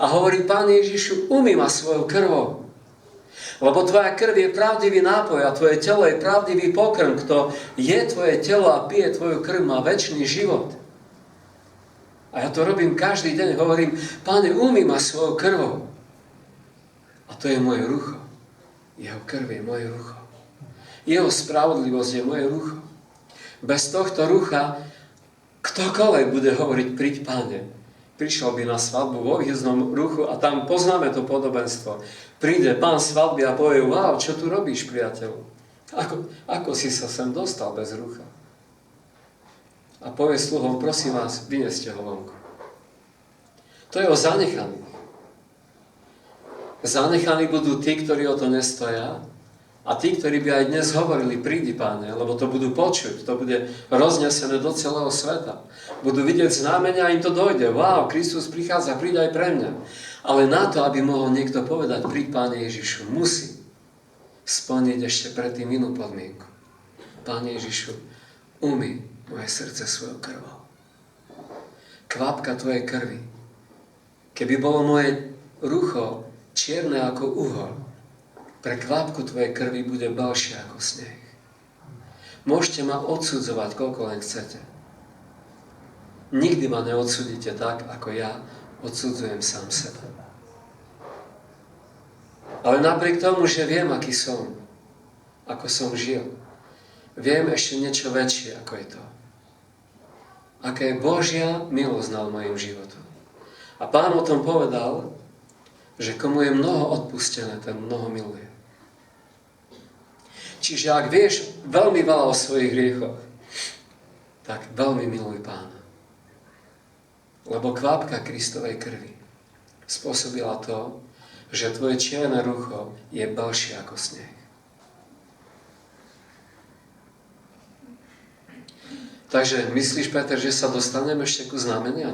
A hovorí, Páne Ježišu, umý ma svojou krvou. Lebo tvoja krv je pravdivý nápoj a tvoje telo je pravdivý pokrm. Kto je tvoje telo a pije tvoju krv, má večný život. A ja to robím každý deň, hovorím, Páne, umý ma svojou krvou. A to je moje rucho. Jeho krv je moje rucho. Jeho spravodlivosť je moje rucho. Bez tohto rucha ktokoľvek bude hovoriť, príď, Páne. Prišiel by na svadbu vo výhľadnom ruchu a tam poznáme to podobenstvo. Príde pán svadby a povie, wow, čo tu robíš, priateľ? Ako si sa sem dostal bez rucha? A povie sluhom, prosím vás, vyneste ho vonku. To je o zanechaných. Zanechaní budú tí, ktorí o to nestoja, a tí, ktorí by aj dnes hovorili, prídi, Páne, lebo to budú počuť, to bude roznesené do celého sveta. Budú vidieť znamenia a im to dojde. Wow, Kristus prichádza, príď aj pre mňa. Ale na to, aby mohol niekto povedať, príď, Páne Ježišu, musí splniť ešte predtým inú podmienku. Páne Ježišu, umyj moje srdce svojou krvou. Kvapka tvojej krvi. Keby bolo moje rucho čierne ako uhol, pre kvapku tvojej krvi bude belšie ako sneh. Môžete ma odsudzovať, koľko len chcete. Nikdy ma neodsudíte tak, ako ja odsudzujem sám seba. Ale napriek tomu, že viem, aký som, ako som žil, viem ešte niečo väčšie, ako je to. Aká je Božia milosť nad mojim životom. A Pán o tom povedal, že komu je mnoho odpustené, ten mnoho miluje. Čiže ak vieš veľmi veľa o svojich hriechoch, tak veľmi miluj Pána. Lebo kvapka Kristovej krvi spôsobila to, že tvoje čierne rucho je belšie ako sneh. Takže myslíš, Peter, že sa dostaneme ešte ku znameniam?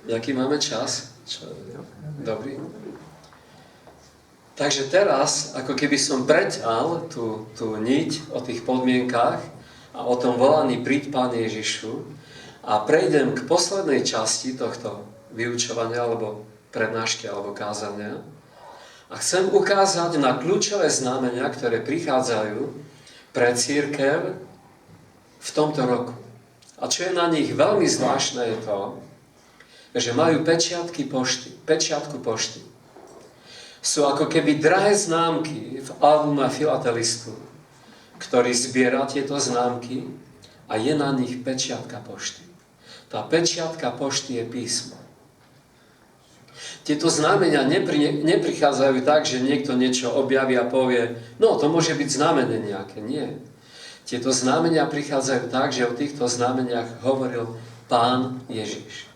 Jaký máme čas? Dobrý. Takže teraz, ako keby som preťal tú niť o tých podmienkách a o tom volaní príď Páne Ježišu a prejdem k poslednej časti tohto vyučovania alebo prednášky alebo kázania a chcem ukázať na kľúčové znamenia, ktoré prichádzajú pre cirkev v tomto roku. A čo je na nich veľmi zvláštne je to, že majú pečiatku pošty. Sú ako keby drahé známky v albume filatelistu, ktorý zbiera tieto známky a je na nich pečiatka pošty. Tá pečiatka pošty je písmo. Tieto znamenia neprichádzajú tak, že niekto niečo objaví a povie, no to môže byť znamenie nejaké. Nie. Tieto znamenia prichádzajú tak, že o týchto znameniach hovoril Pán Ježiš.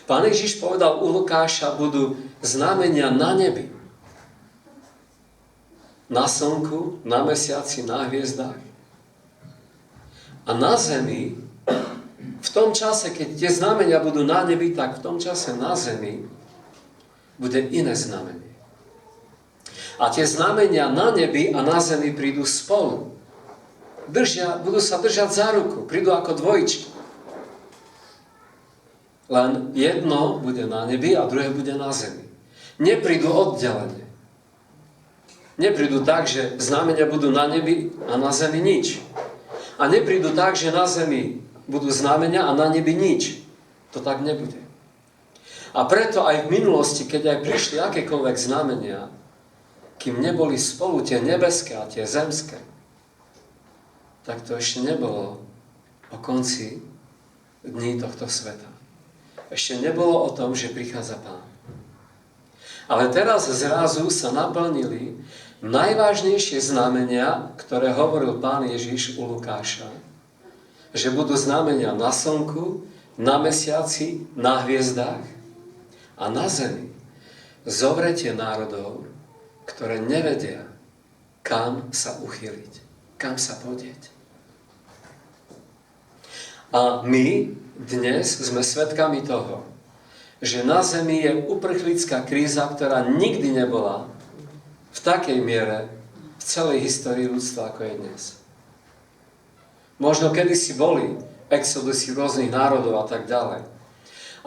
Pán Ježiš povedal u Lukáša, budú znamenia na nebi, na slnku, na mesiaci, na hviezdách. A na zemi, v tom čase, keď tie znamenia budú na nebi, tak v tom čase na zemi bude iné znamenie. A tie znamenia na nebi a na zemi prídu spolu. Budú sa držať za ruku, prídu ako dvojičky. Len jedno bude na nebi a druhé bude na zemi. Neprídu oddelenie. Neprídu tak, že znamenia budú na nebi a na zemi nič. A neprídu tak, že na zemi budú znamenia a na nebi nič. To tak nebude. A preto aj v minulosti, keď aj prišli akékoľvek znamenia, kým neboli spolu tie nebeské a tie zemské, tak to ešte nebolo o konci dní tohto sveta. Ešte nebolo o tom, že prichádza Pán. Ale teraz zrazu sa naplnili najvážnejšie znamenia, ktoré hovoril Pán Ježiš u Lukáša. Že budú znamenia na slnku, na mesiaci, na hviezdách a na zemi. Zovretie národov, ktoré nevedia, kam sa uchyliť, kam sa podieť. A my dnes sme svedkami toho, že na zemi je uprchlická kríza, ktorá nikdy nebola v takej miere v celej histórii ľudstva, ako je dnes. Možno kedysi boli exodusy rôznych národov a tak ďalej.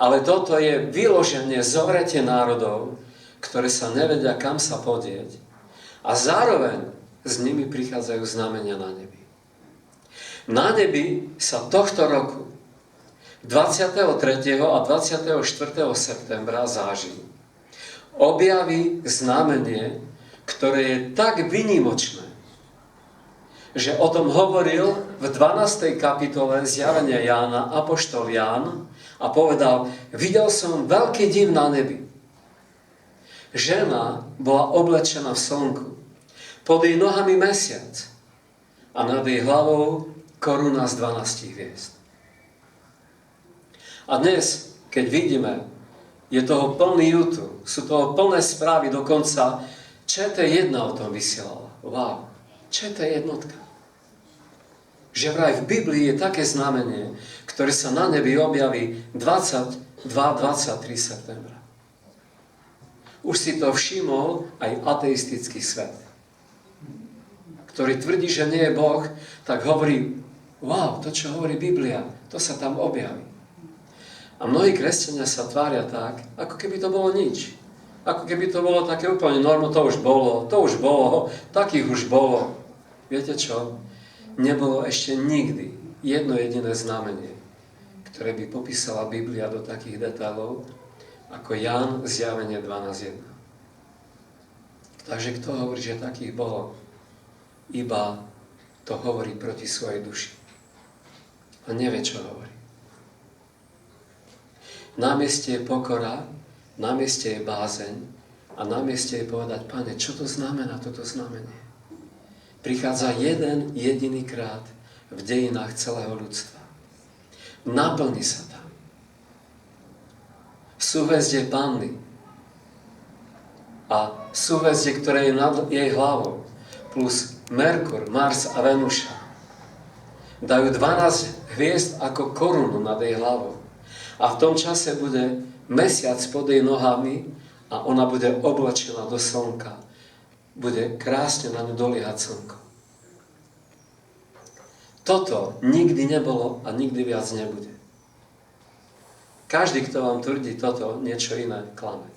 Ale toto je vyloženie zovretie národov, ktoré sa nevedia, kam sa podieť. A zároveň s nimi prichádzajú znamenia na nebi. Na nebi sa tohto roku 23. a 24. septembra záži objaví znamenie, ktoré je tak výnimočné, že o tom hovoril v 12. kapitole zjavenia Jána apoštol Ján a povedal, videl som veľký div na nebi. Žena bola oblečená v slnku, pod jej nohami mesiac a nad jej hlavou koruna z 12 hviezd. A dnes, keď vidíme, je toho plný YouTube, sú toho plné správy, dokonca ČT1 o tom vysielala. Wow, ČT1. Že vraj v Biblii je také znamenie, ktoré sa na nebi objaví 22-23 septembra. Už si to všimol aj ateistický svet, ktorý tvrdí, že nie je Boh, tak hovorí, wow, to, čo hovorí Biblia, to sa tam objaví. A mnohí kresťania sa tvária tak, ako keby to bolo nič. Ako keby to bolo také úplne normo, to už bolo, takých už bolo. Viete čo? Nebolo ešte nikdy jedno jediné znamenie, ktoré by popísala Biblia do takých detailov, ako Ján zjavenie 12.1. Takže kto hovorí, že takých bolo? Iba to hovorí proti svojej duši. A nevie, čo hovorí. Na mieste je pokora, na mieste je bázeň a na mieste je povedať, Pane, čo to znamená, toto znamenie? Prichádza jeden jediný krát v dejinách celého ľudstva. Naplní sa tam. Súhvezdie Panny a súhvezdie, ktoré je nad jej hlavou, plus Merkur, Mars a Venuša, Dajú 12 hviezd ako korunu nad jej hlavou. A v tom čase bude mesiac pod jej nohami a ona bude oblečená do slnka. Bude krásne na ňu doliehať slnko. Toto nikdy nebolo a nikdy viac nebude. Každý, kto vám tvrdí toto, niečo iné klame.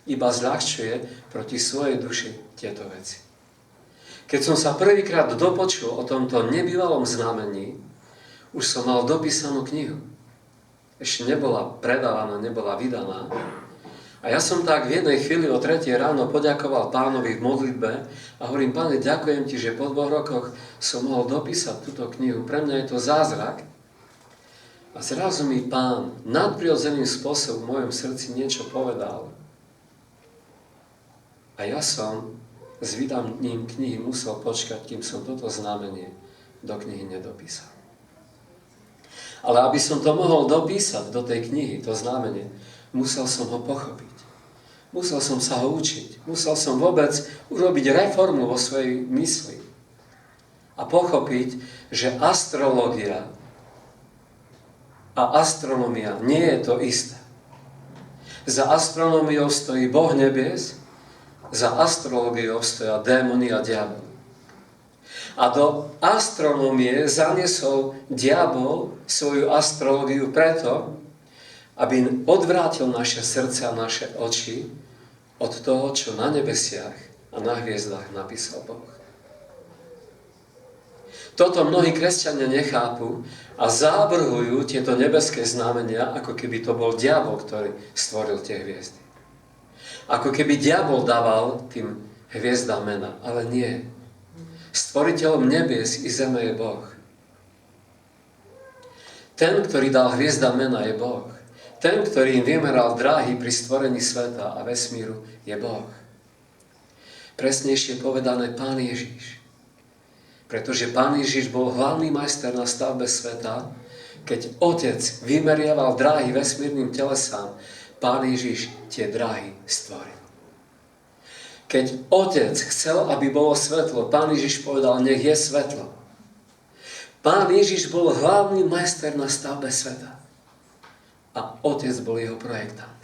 Iba zľahčuje proti svojej duši tieto veci. Keď som sa prvýkrát dopočul o tomto nebývalom znamení, už som mal dopísanú knihu. Ešte nebola predávaná, nebola vydaná. A ja som tak v jednej chvíli o 3 ráno poďakoval Pánovi v modlitbe a hovorím: Pane, ďakujem Ti, že po 2 rokoch som mohol dopísať túto knihu. Pre mňa je to zázrak. A zrazu mi Pán nadprirodzeným spôsobom v mojom srdci niečo povedal. A ja som s vydaním knihy musel počkať, kým som toto znamenie do knihy nedopísal. Ale aby som to mohol dopísať do tej knihy, to znamenie, musel som ho pochopiť. Musel som sa ho učiť. Musel som vôbec urobiť reformu vo svojej mysli. A pochopiť, že astrológia a astronomia nie je to isté. Za astronómiou stojí Boh nebies, za astrológiou stoja démoni a diabol. A do astronómie zaniesol diabol svoju astrológiu preto, aby odvrátil naše srdce a naše oči od toho, čo na nebesiach a na hviezdách napísal Boh. Toto mnohí kresťania nechápu a závrhujú tieto nebeské znamenia, ako keby to bol diabol, ktorý stvoril tie hviezdy. Ako keby diabol dával tým hviezdám mena, ale nie. Stvoriteľom nebies i zeme je Boh. Ten, ktorý dal hviezdám mena, je Boh. Ten, ktorý im vymeral dráhy pri stvorení sveta a vesmíru, je Boh. Presnejšie povedané Pán Ježiš. Pretože Pán Ježiš bol hlavný majster na stavbe sveta, keď Otec vymeriaval dráhy vesmírnym telesám, Pán Ježiš tie dráhy stvoril. Keď Otec chcel, aby bolo svetlo, Pán Ježiš povedal: nech je svetlo. Pán Ježiš bol hlavný majster na stavbe sveta. A Otec bol jeho projektant.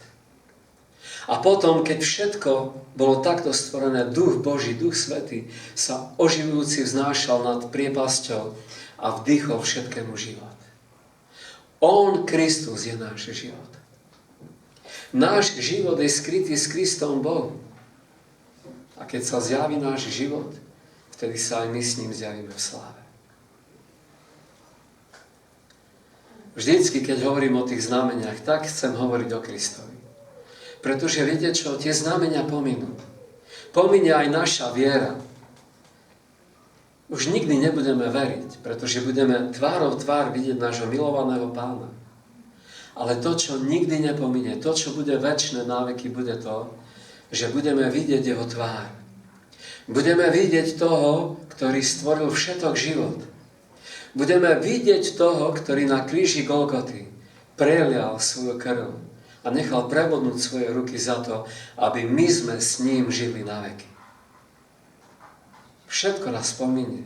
A potom, keď všetko bolo takto stvorené, Duch Boží, Duch Svätý sa oživujúci vznášal nad priepasťou a vdychol všetkému život. On, Kristus, je náš život. Náš život je skrytý s Kristom Bohom. A keď sa zjaví náš život, vtedy sa aj my s ním zjavíme v sláve. Vždycky, keď hovorím o tých znameniach, tak chcem hovoriť o Kristovi. Pretože viete čo? Tie znamenia pominú. Pominie aj naša viera. Už nikdy nebudeme veriť, pretože budeme tvárou tvár vidieť nášho milovaného Pána. Ale to, čo nikdy nepominie, to, čo bude večné na veky, bude to, že budeme vidieť jeho tvár. Budeme vidieť toho, ktorý stvoril všetok život. Budeme vidieť toho, ktorý na kríži Golgoty prelial svoju krv a nechal prebodnúť svoje ruky za to, aby my sme s ním žili na veky. Všetko nás pominie.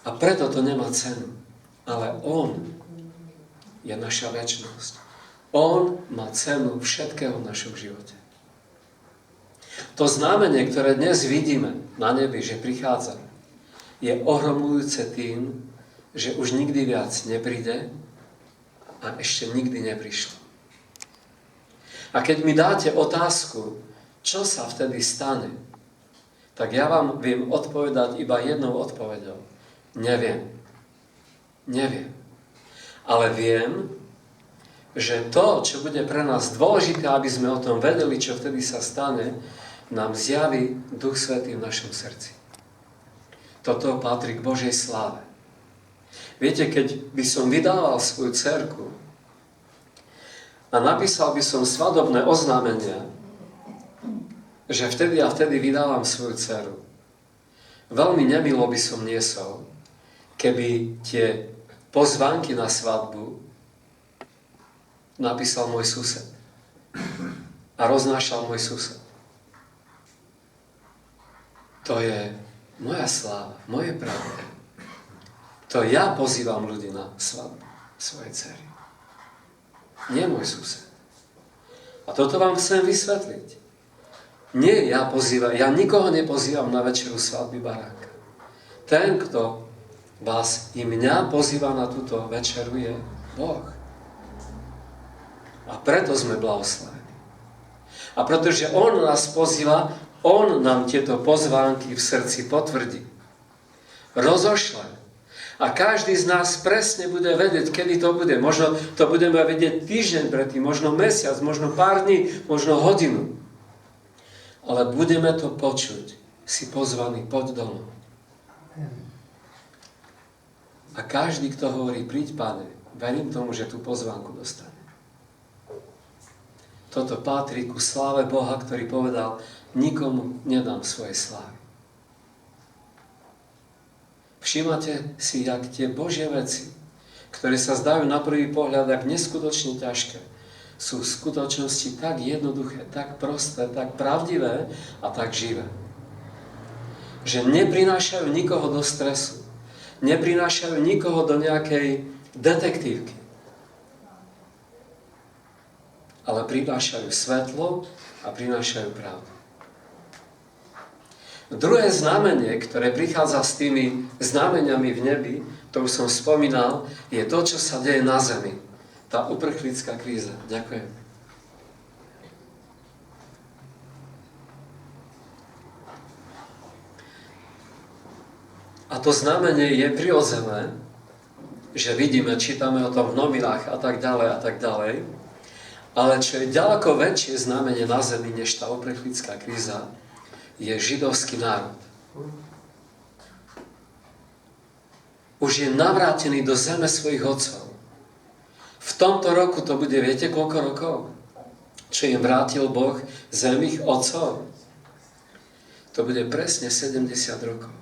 A preto to nemá cenu. Ale on je naša večnosť. On má cenu všetkého v našom živote. To znamenie, ktoré dnes vidíme na nebi, že prichádza, je ohromujúce tým, že už nikdy viac nepríde a ešte nikdy neprišlo. A keď mi dáte otázku, čo sa vtedy stane, tak ja vám viem odpovedať iba jednou odpoveďou. Neviem. Neviem. Ale viem, že to, čo bude pre nás dôležité, aby sme o tom vedeli, čo vtedy sa stane, nám zjaví Duch Svätý v našom srdci. Toto patrí k Božej sláve. Viete, keď by som vydával svoju dcerku a napísal by som svadobné oznámenia, že vtedy a vtedy vydávam svoju dceru, veľmi nemilo by som niesol, keby tie pozvánky na svadbu napísal môj sused a roznášal môj sused. To je moja sláva, moje právo. To ja pozývam ľudí na svadbu svojej dcery. Nie môj sused. A toto vám chcem vysvetliť. Nie ja nikoho nepozývam na večeru svadby baráka. Ten, kto vás i mňa pozýva na túto večeru, je Boh. A preto sme blahoslavení. A pretože On nás pozýva, On nám tieto pozvánky v srdci potvrdí. Rozošle. A každý z nás presne bude vedieť, kedy to bude. Možno to budeme vedieť týždeň predtým, možno mesiac, možno pár dní, možno hodinu. Ale budeme to počuť. Si pozvaný, poď domov. A každý, kto hovorí, príď, Pane, verím tomu, že tú pozvánku dostane. Toto patrí ku sláve Boha, ktorý povedal, nikomu nedám svoje slávy. Všímate si, jak tie Božie veci, ktoré sa zdajú na prvý pohľad tak neskutočne ťažké, sú v skutočnosti tak jednoduché, tak prosté, tak pravdivé a tak živé. Že neprinášajú nikoho do stresu, neprinášajú nikoho do nejakej detektívky, ale prinášajú svetlo a prinášajú pravdu. Druhé znamenie, ktoré prichádza s tými znameniami v nebi, to už som spomínal, je to, čo sa deje na zemi. Tá uprchlická kríza. Ďakujem. A to znamenie je prirodzené, že vidíme, čítame o tom v novinách a tak ďalej. Ale čo je ďaleko väčšie znamenie na zemi, než tá uprchlická kríza, je židovský národ. Už je navrátený do zeme svojich otcov. V tomto roku to bude, viete koľko rokov? Čo im vrátil Boh zem ich otcov? To bude presne 70 rokov.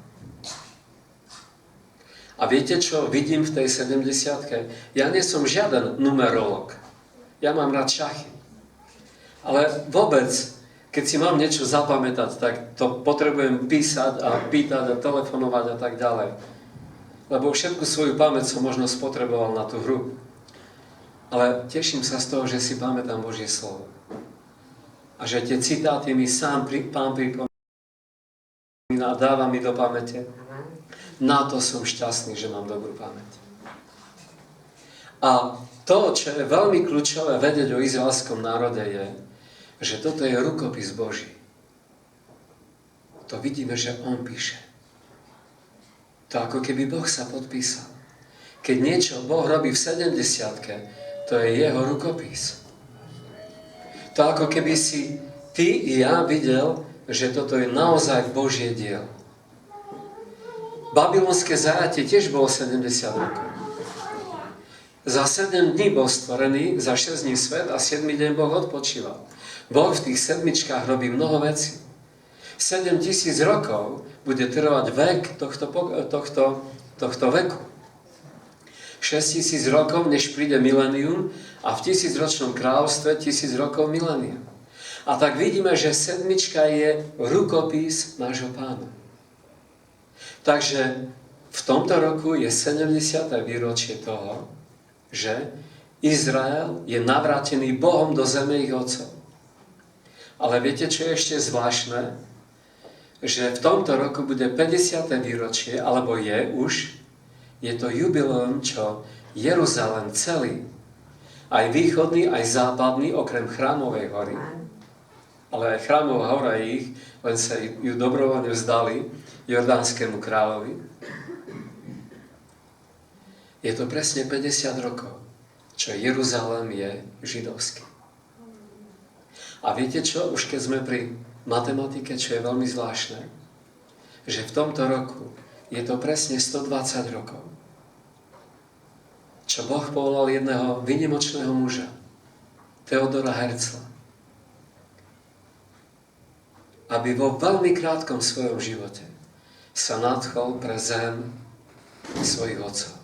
A viete, čo vidím v tej 70-ke? Ja nie som žiaden numerolog. Ja mám rád šachy. Ale vôbec, keď si mám niečo zapamätať, tak to potrebujem písať a pýtať a telefonovať a tak ďalej. Lebo všetku svoju pamäť som možno spotreboval na tú hru. Ale teším sa z toho, že si pamätám Božie slovo. A že tie citáty mi sám Pán pripomína a dáva mi do pamäte. Na to som šťastný, že mám dobrú pamäť. A to, čo je veľmi kľúčové vedieť o izraelskom národe, je, že toto je rukopis Boží. To vidíme, že On píše. To ako keby Boh sa podpísal. Keď niečo Boh robí v 70-ke, to je Jeho rukopis. To ako keby si ty i ja videl, že toto je naozaj Božie dielo. Babylonské zajatie tiež bolo 70 rokov. Za 7 dní bol stvorený, za 6 dní svet a 7 deň Boh odpočíval. Boh v tých sedmičkách robí mnoho vecí. 7000 rokov bude trvať vek tohto veku. 6000 rokov, než príde milénium a v 1000-ročnom kráľovstve 1000 rokov milénium. A tak vidíme, že sedmička je rukopis nášho Pána. Takže v tomto roku je 70. výročie toho, že Izrael je navrátený Bohom do zeme ich otcov. Ale viete, čo je ešte zvláštne? Že v tomto roku bude 50. výročie, alebo je to jubileum, čo Jeruzalém celý, aj východný, aj západný, okrem Chrámovej hory, ale aj Chrámová hora ich, len sa ju dobrovoľne vzdali Jordánskému kráľovi. Je to presne 50 rokov, čo Jeruzalém je židovský. A viete čo? Už keď sme pri matematike, čo je veľmi zvláštne, že v tomto roku je to presne 120 rokov, čo Boh povolal jedného výnimočného muža, Theodora Herzla, aby vo veľmi krátkom svojom živote sa nadchol pre zem svojich otcov.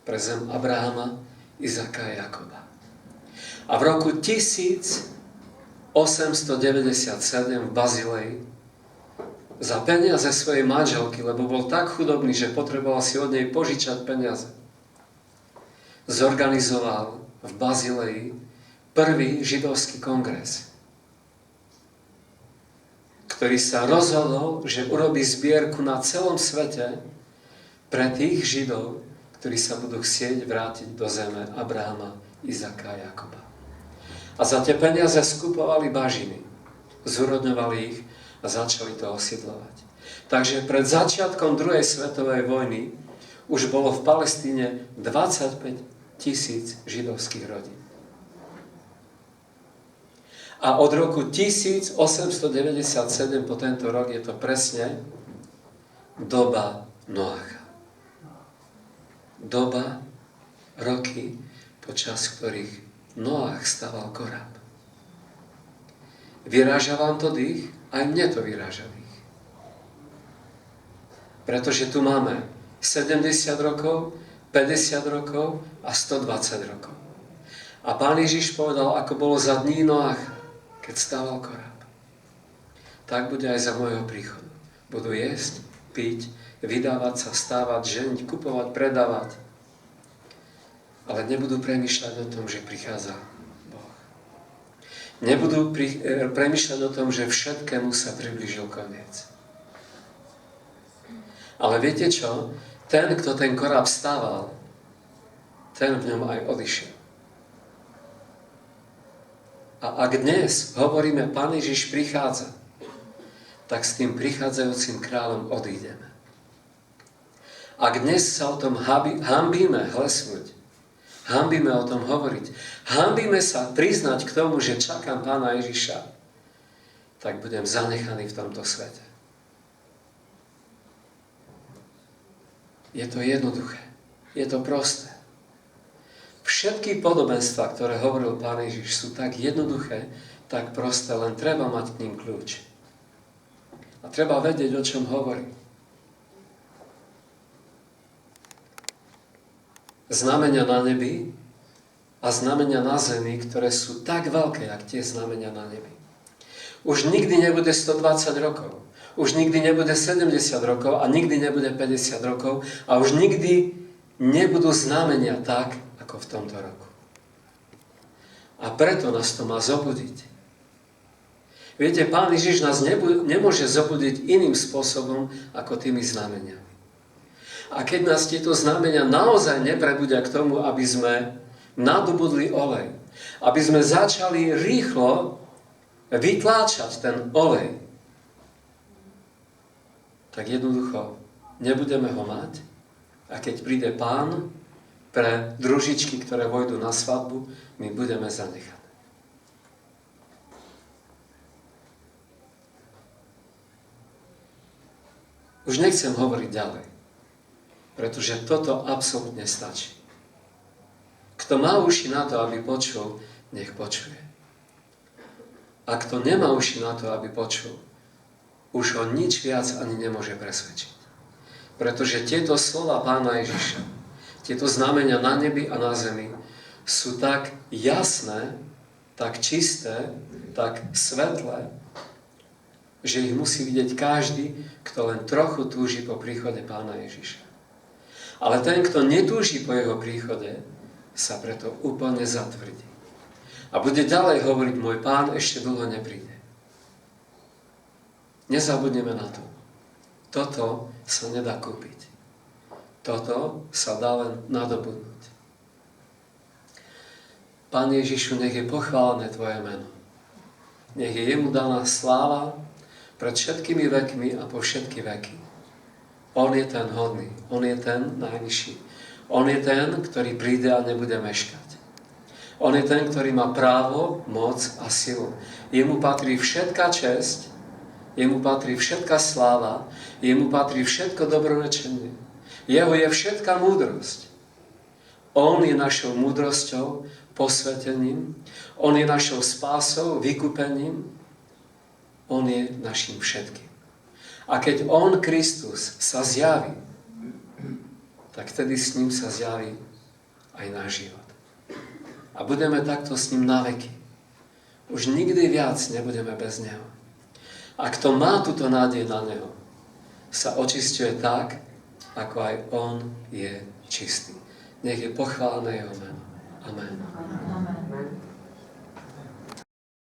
Pre zem Abrahama, Izaka a Jakoba. A v roku 1897 v Bazileji za peniaze svojej manželky, lebo bol tak chudobný, že potreboval si od nej požičať peniaze. Zorganizoval v Bazileji prvý židovský kongres, ktorý sa rozhodol, že urobí zbierku na celom svete pre tých Židov, ktorí sa budú chcieť vrátiť do zeme Abrahama, Izaka a Jakoba. A za tie peniaze skupovali bažiny, zúrodňovali ich a začali to osídľovať. Takže pred začiatkom druhej svetovej vojny už bolo v Palestíne 25 000 židovských rodín. A od roku 1897 po tento rok je to presne doba Noacha. Doba, roky, počas ktorých Noach staval koráb. Vyráža vám to dých? Aj mne to vyráža dých. Pretože tu máme 70 rokov, 50 rokov a 120 rokov. A Pán Ježiš povedal, ako bolo za dní Noacha, keď stával koráb. Tak bude aj za môjho príchodu. Budú jesť, piť, vydávať sa, stávať, ženiť, kupovať, predávať. Ale nebudú premýšľať o tom, že prichádza Boh. Nebudú premýšľať o tom, že všetkému sa priblížil koniec. Ale viete čo? Ten, kto ten koráb stával, ten v ňom aj odišiel. A ak dnes hovoríme, Pán Ježiš prichádza, tak s tým prichádzajúcim kráľom odídeme. Ak dnes sa o tom hanbíme hlesnúť, hanbíme o tom hovoriť, hanbíme sa priznať k tomu, že čakám Pána Ježiša, tak budem zanechaný v tomto svete. Je to jednoduché, je to prosté. Všetky podobenstvá, ktoré hovoril Pán Ježiš, sú tak jednoduché, tak prosté, len treba mať k ním kľúč. A treba vedieť, o čom hovorí. Znamenia na nebi a znamenia na zemi, ktoré sú tak veľké, jak tie znamenia na nebi. Už nikdy nebude 120 rokov, už nikdy nebude 70 rokov a nikdy nebude 50 rokov a už nikdy nebudú znamenia tak, ako v tomto roku. A preto nás to má zobudiť. Viete, Pán Ježiš nás nemôže zobudiť iným spôsobom, ako tými znameniami. A keď nás tieto znamenia naozaj neprebudia k tomu, aby sme nadobudli olej, aby sme začali rýchlo vytláčať ten olej, tak jednoducho nebudeme ho mať a keď príde Pán pre družičky, ktoré vojdu na svadbu, my budeme zanechaní. Už nechcem hovoriť ďalej, pretože toto absolútne stačí. Kto má uši na to, aby počul, nech počuje. A kto nemá uši na to, aby počul, už ho nič viac ani nemôže presvedčiť. Pretože tieto slova Pána Ježiša, tieto znamenia na nebi a na zemi sú tak jasné, tak čisté, tak svetlé, že ich musí vidieť každý, kto len trochu túži po príchode Pána Ježiša. Ale ten, kto netúži po jeho príchode, sa preto úplne zatvrdí. A bude ďalej hovoriť, môj Pán ešte dlho nepríde. Nezabudneme na to. Toto sa nedá kúpiť. Toto sa dá len nadobudnúť. Pán Ježišu, nech je pochválené Tvoje meno. Nech je jemu daná sláva pred všetkými vekmi a po všetky veky. On je ten hodný, on je ten najvyšší. On je ten, ktorý príde a nebude meškať. On je ten, ktorý má právo, moc a silu. Jemu patrí všetká česť, jemu patrí všetká sláva, jemu patrí všetko dobrorečenie. Jeho je všetká múdrosť. On je našou múdrosťou, posvetením, on je našou spásou, vykúpením, on je našim všetkým. A keď on, Kristus, sa zjaví, tak vtedy s ním sa zjaví aj náš život. A budeme takto s ním na veky. Už nikdy viac nebudeme bez neho. A kto má túto nádej na Neho, sa očisťuje tak, ako aj On je čistý. Nech je pochválené Jeho meno. Amen.